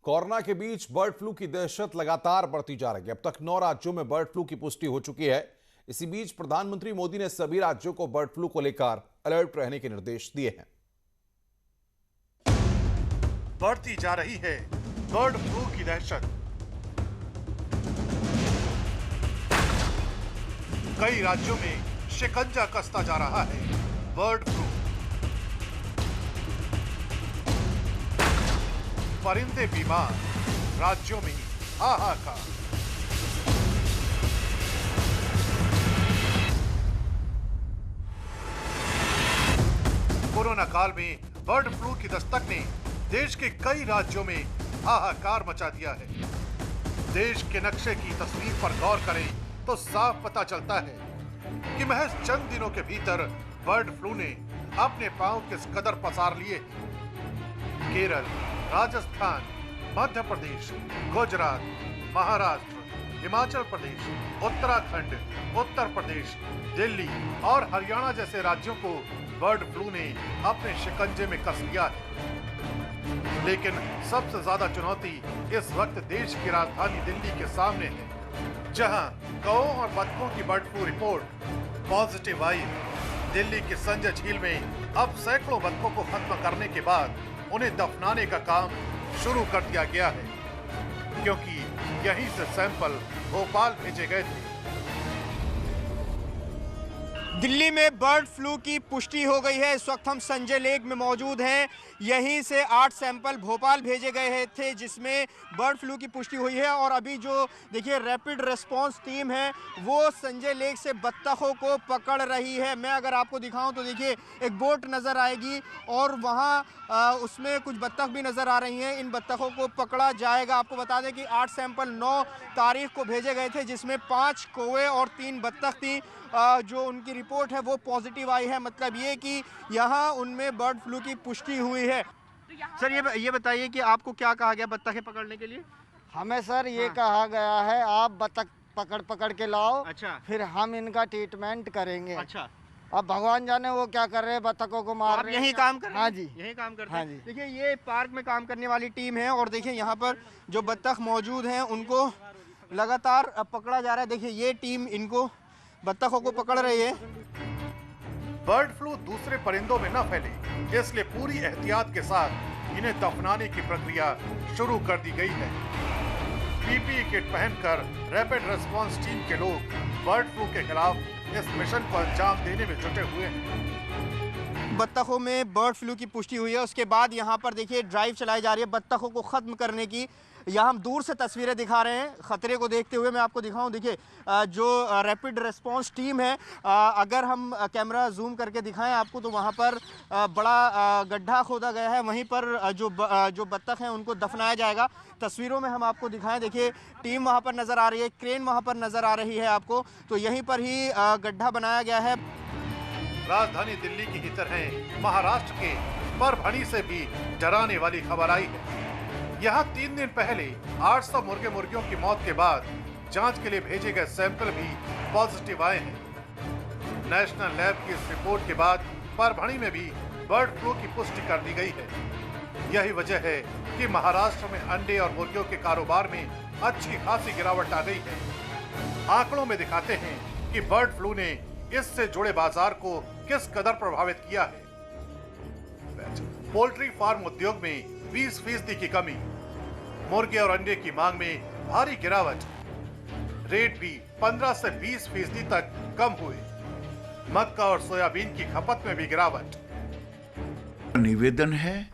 Corona के बीच bird flu की दहशत लगातार बढ़ती जा रही है। अब तक 9 राज्यों में बर्ड फ्लू की पुष्टि हो चुकी है। इसी बीच प्रधानमंत्री मोदी ने सभी राज्यों को बर्ड फ्लू को लेकर अलर्ट रहने के निर्देश दिए हैं। बढ़ती जा रही है बर्ड फ्लू की दहशत। कई राज्यों में शिकंजा कसता जा रहा है बर्ड फ्लू। परिंदे बीमार, राज्यों में हाहाकार। कोरोना काल में बर्ड फ्लू की दस्तक ने देश के कई राज्यों में हाहाकार मचा दिया है। देश के नक्शे की तस्वीर पर गौर करें तो साफ पता चलता है कि महज चंद दिनों के भीतर बर्ड फ्लू ने अपने पांव किस कदर पसार लिए। केरल, राजस्थान, मध्य प्रदेश, गुजरात, महाराष्ट्र, हिमाचल प्रदेश, उत्तराखंड, उत्तर प्रदेश, दिल्ली और हरियाणा जैसे राज्यों को बर्ड फ्लू ने अपने शिकंजे में कस लिया है। लेकिन सबसे ज्यादा चुनौती इस वक्त देश की राजधानी दिल्ली के सामने है, जहां कौओं और बतखों की बर्ड फ्लू रिपोर्ट पॉजिटिव आई है। दिल्ली की संजय झील में अब सैकड़ों बतखों को खत्म करने के बाद उन्हें दफनाने का काम शुरू कर दिया गया है, क्योंकि यहीं से सैंपल भोपाल भेजे गए थे। दिल्ली में बर्ड फ्लू की पुष्टि हो गई है। इस वक्त हम संजय लेक में मौजूद हैं। यहीं से 8 सैंपल भोपाल भेजे गए थे, जिसमें बर्ड फ्लू की पुष्टि हुई है। और अभी जो देखिए रैपिड रिस्पांस टीम है वो संजय लेक से बत्तखों को पकड़ रही है। मैं अगर आपको दिखाऊं तो देखिए एक बोट नज़र आएगी और वहाँ उसमें कुछ बत्तख भी नज़र आ रही हैं। इन बत्तखों को पकड़ा जाएगा। आपको बता दें कि 8 सैंपल 9 तारीख को भेजे गए थे, जिसमें 5 कौवे और 3 बत्तख थी। जो उनकी रिपोर्ट है वो पॉजिटिव आई है। मतलब ये कि यहाँ उनमें बर्ड फ्लू की पुष्टि हुई है। सर ये बताइए कि आपको क्या कहा गया बत्तखें पकड़ने के लिए? हमें सर ये कहा गया है आप बत्तख पकड़ के लाओ। अच्छा। फिर हम इनका ट्रीटमेंट करेंगे। अच्छा। अब भगवान जाने वो क्या कर रहे हैं, बत्तखों को मार आप रहे यही काम कर रहे हैं? हाँ जी, यही काम करते हाँ हैं। जी। देखिए ये पार्क में काम करने वाली टीम है और देखिए यहाँ पर जो बत्तख मौजूद हैं उनको लगातार पकड़ा जा रहा है। देखिए ये टीम इनको बत्तखों को पकड़ रही है। बर्ड फ्लू दूसरे परिंदों में न फैले, इसलिए पूरी एहतियात के साथ इन्हें दफनाने की प्रक्रिया शुरू कर दी गई है। पीपीई किट पहनकर रैपिड रिस्पांस टीम के लोग बर्ड फ्लू के खिलाफ इस मिशन को अंजाम देने में जुटे हुए हैं। बत्तखों में बर्ड फ्लू की पुष्टि हुई है। उसके बाद यहाँ पर देखिए ड्राइव चलाई जा रही है बत्तखों को खत्म करने की। यहाँ हम दूर से तस्वीरें दिखा रहे हैं खतरे को देखते हुए। मैं आपको दिखाऊं, देखिए जो रैपिड रिस्पांस टीम है, अगर हम कैमरा जूम करके दिखाएं आपको तो वहाँ पर बड़ा गड्ढा खोदा गया है। वहीं पर जो बत्तख हैं उनको दफनाया जाएगा। तस्वीरों में हम आपको दिखाएं, देखिए टीम वहाँ पर नज़र आ रही है, क्रेन वहाँ पर नज़र आ रही है आपको। तो यहीं पर ही गड्ढा बनाया गया है। राजधानी दिल्ली की ही तरह महाराष्ट्र के परभणी से भी डराने वाली खबर आई है। यहाँ 3 दिन पहले 800 मुर्गे मुर्गियों की मौत के बाद जांच के लिए भेजे गए सैंपल भी पॉजिटिव आए हैं। नेशनल लैब की इस रिपोर्ट के बाद परभणी में भी बर्ड फ्लू की पुष्टि कर दी गई है। यही वजह है कि महाराष्ट्र में अंडे और मुर्गियों के कारोबार में अच्छी खासी गिरावट आ गई है। आंकड़ों में दिखाते हैं कि बर्ड फ्लू ने इससे जुड़े बाजार को किस कदर प्रभावित किया है। पोल्ट्री फार्म उद्योग में 20% की कमी, मुर्गे और अंडे की मांग में भारी गिरावट, रेट भी 15 से 20% तक कम हुए। मक्का और सोयाबीन की खपत में भी गिरावट। निवेदन है,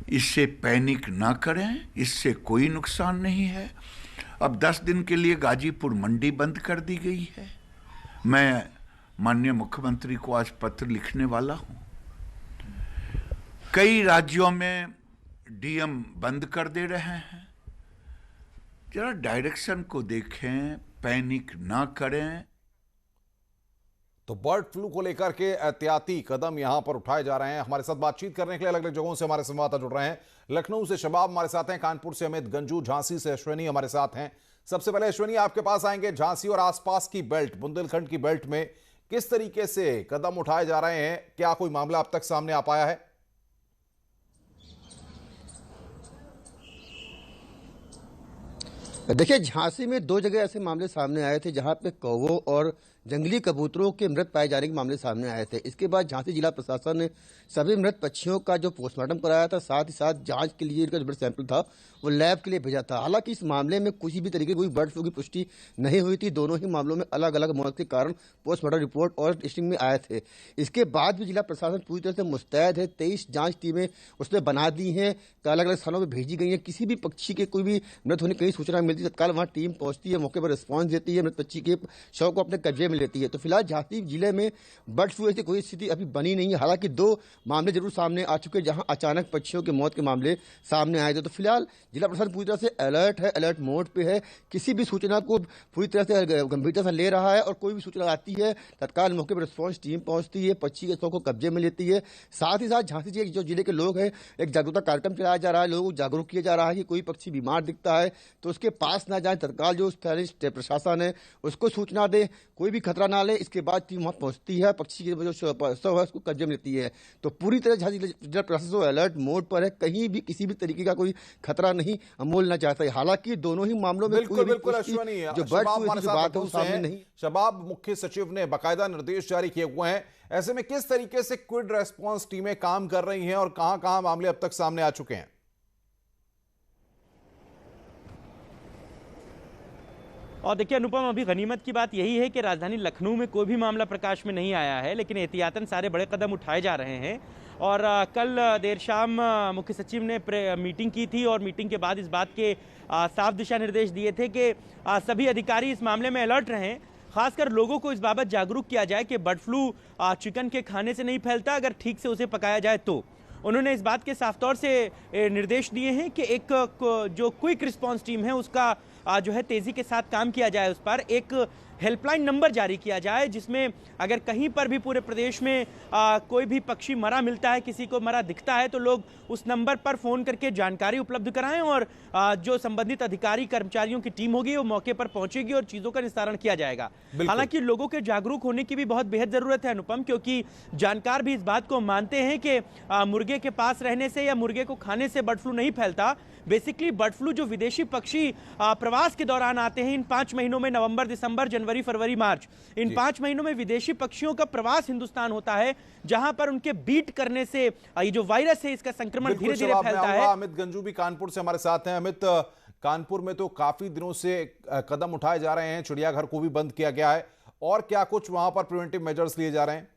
इससे पैनिक ना करें, इससे कोई नुकसान नहीं है। अब 10 दिन के लिए गाजीपुर मंडी बंद कर दी गई है। मैं माननीय मुख्यमंत्री को आज पत्र लिखने वाला हूं। कई राज्यों में डीएम बंद कर दे रहे हैं। जरा डायरेक्शन को देखें, पैनिक ना करें। तो बर्ड फ्लू को लेकर के एहतियाती कदम यहां पर उठाए जा रहे हैं। हमारे साथ बातचीत करने के लिए अलग अलग जगहों से हमारे संवाददाता जुड़ रहे हैं। लखनऊ से शबाब हमारे साथ हैं, कानपुर से अमित गंजू, झांसी से अश्विनी हमारे साथ हैं। सबसे पहले अश्विनी, आपके पास आएंगे। झांसी और आसपास की बेल्ट, बुंदेलखंड की बेल्ट में किस तरीके से कदम उठाए जा रहे हैं? क्या कोई मामला अब तक सामने आ पाया है? देखिए, झांसी में 2 जगह ऐसे मामले सामने आए थे जहां पे कौवों और जंगली कबूतरों के मृत पाए जाने के मामले सामने आए थे। इसके बाद झांसी जिला प्रशासन ने सभी मृत पक्षियों का जो पोस्टमार्टम कराया था, साथ ही साथ जांच के लिए इनका जो ब्लड सैंपल था वो लैब के लिए भेजा था। हालांकि इस मामले में किसी भी तरीके की कोई बर्ड फ्लू की पुष्टि नहीं हुई थी। दोनों ही मामलों में अलग अलग मौत के कारण पोस्टमार्टम रिपोर्ट और टेस्टिंग में आए थे। इसके बाद भी जिला प्रशासन पूरी तरह से मुस्तैद है। 23 जांच टीमें उसने बना दी हैं, अलग अलग स्थानों पर भेजी गई हैं। किसी भी पक्षी के कोई भी मृत होने की सूचना मिलती है, तत्काल वहाँ टीम पहुंचती है, मौके पर रिस्पॉन्स देती है, मृत पक्षी के शव को अपने कब्जे में लेती है। तो फिलहाल झांसी जिले में बर्ड फ्लू ऐसी कोई स्थिति अभी बनी नहीं है। हालांकि 2 मामले जरूर सामने आ चुके हैं जहां अचानक पक्षियों की मौत के मामले सामने आए थे। तो फिलहाल जिला प्रशासन पूरी तरह से अलर्ट है, अलर्ट मोड पे है। किसी भी सूचना को पूरी तरह से गंभीरता से ले रहा है और कोई भी सूचना आती है तत्काल मौके पर रिस्पॉन्स टीम पहुंचती है, पक्षी के शव को कब्जे में लेती है। साथ ही साथ झांसी जो जिले के लोग हैं, एक जागरूकता कार्यक्रम चलाया जा रहा है, लोगों को जागरूक किया जा रहा है कि कोई पक्षी बीमार दिखता है तो उसके पास ना जाए, तत्काल जो स्थानीय प्रशासन है उसको सूचना दे, कोई भी खतरा ना ले। इसके बाद टीम वहां पहुंचती है, पक्षी की जो शव है उसको कब्जे में लेती है। तो पूरी तरह झांसी जिला प्रशासन अलर्ट मोड पर है, कहीं भी किसी भी तरीके का कोई खतरा नहीं मोलना चाहता है। हालांकि दोनों ही मामलों में बिल्कुल अश्वनी, जो बर्ड फ्लू की बात है वो सामने नहीं। शबाब मुख्य सचिव ने बाकायदा निर्देश जारी किए हुए हैं। ऐसे में किस तरीके से क्विड रेस्पॉन्स टीमें काम कर रही हैं और कहां-कहां मामले अब तक सामने आ चुके हैं? और देखिए अनुपम, अभी गनीमत की बात यही है कि राजधानी लखनऊ में कोई भी मामला प्रकाश में नहीं आया है, लेकिन एहतियातन सारे बड़े कदम उठाए जा रहे हैं। और कल देर शाम मुख्य सचिव ने मीटिंग की थी और मीटिंग के बाद इस बात के साफ दिशा निर्देश दिए थे कि सभी अधिकारी इस मामले में अलर्ट रहें। खासकर लोगों को इस बाबत जागरूक किया जाए कि बर्ड फ्लू चिकन के खाने से नहीं फैलता, अगर ठीक से उसे पकाया जाए तो। उन्होंने इस बात के साफ तौर से निर्देश दिए हैं कि एक जो क्विक रिस्पांस टीम है उसका जो है तेजी के साथ काम किया जाए। उस पर एक हेल्पलाइन नंबर जारी किया जाए जिसमें अगर कहीं पर भी पूरे प्रदेश में कोई भी पक्षी मरा मिलता है, किसी को मरा दिखता है, तो लोग उस नंबर पर फोन करके जानकारी उपलब्ध कराएं और जो संबंधित अधिकारी कर्मचारियों की टीम होगी वो मौके पर पहुंचेगी और चीजों का निस्तारण किया जाएगा। हालांकि लोगों के जागरूक होने की भी बहुत बेहद जरूरत है अनुपम, क्योंकि जानकार भी इस बात को मानते हैं कि मुर्गे के पास रहने से या मुर्गे को खाने से बर्ड फ्लू नहीं फैलता। बेसिकली बर्ड फ्लू जो विदेशी पक्षी प्रवास के दौरान आते हैं, इन 5 महीनों में नवंबर, दिसंबर, जनवरी, फरवरी, मार्च, इन 5 महीनों में विदेशी पक्षियों का प्रवास हिंदुस्तान होता है, जहां पर उनके बीट करने से ये जो वायरस है इसका संक्रमण धीरे धीरे फैलता है। अमित गंजू भी कानपुर से हमारे साथ हैं। अमित, कानपुर में तो काफी दिनों से कदम उठाए जा रहे हैं, चिड़ियाघर को भी बंद किया गया है, और क्या कुछ वहां पर प्रिवेंटिव मेजर्स लिए जा रहे हैं?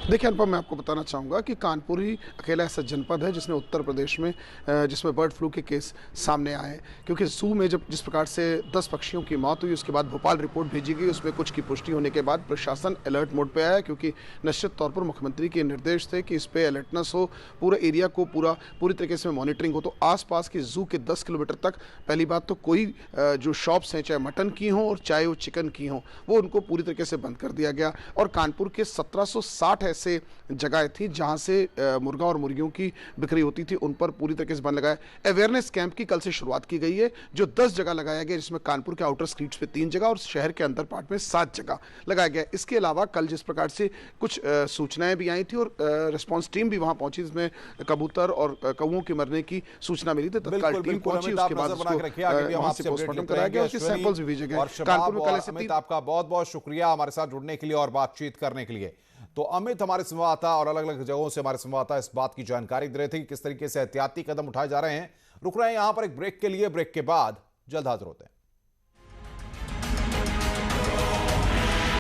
देखिए अनुपम, मैं आपको बताना चाहूँगा कि कानपुर ही अकेला ऐसा जनपद है जिसने उत्तर प्रदेश में जिसमें बर्ड फ्लू के केस सामने आए। क्योंकि जू में जब जिस प्रकार से 10 पक्षियों की मौत हुई, उसके बाद भोपाल रिपोर्ट भेजी गई, उसमें कुछ की पुष्टि होने के बाद प्रशासन अलर्ट मोड पे आया, क्योंकि निश्चित तौर पर मुख्यमंत्री के निर्देश थे कि इस पर अलर्टनेस हो, पूरे एरिया को पूरी तरीके से मॉनिटरिंग हो। तो आसपास के जू के 10 किलोमीटर तक पहली बात तो कोई जो शॉप्स हैं, चाहे मटन की हों और चाहे वो चिकन की हों, वो उनको पूरी तरीके से बंद कर दिया गया। और कानपुर के 1760 ऐसे जगह थी जहां से मुर्गा और मुर्गियों की बिक्री होती थी, उन पर पूरी तरीके से बंद लगाया। अवेयरनेस कैंप की कल से शुरुआत की गई है, जो 10 जगह लगाया गया, जिसमें कानपुर के आउटर स्ट्रीट्स पे 3 जगह और शहर के अंदर पार्ट में 7 जगह लगाया गया। इसके अलावा कल जिस प्रकार से कुछ सूचनाएं भी आई थी और रिस्पांस टीम भी वहां पहुंची, जिसमें कबूतर और कौवों के मरने की सूचना मिली थी, तत्काल टीम पहुंची, उसके बाद पोस्टमार्टम कराया गया, उसके सैंपल्स भी भेजे गए। कानपुर में कल से आपका बहुत बहुत शुक्रिया हमारे साथ जुड़ने के लिए और बातचीत करने के लिए। तो अमित हमारे संवाददाता और अलग अलग जगहों से हमारे संवाददाता इस बात की जानकारी दे रहे थे कि किस तरीके से एहतियाती कदम उठाए जा रहे हैं। रुक रहे हैं यहां पर एक ब्रेक के लिए, ब्रेक के बाद जल्द हाजिर होते हैं।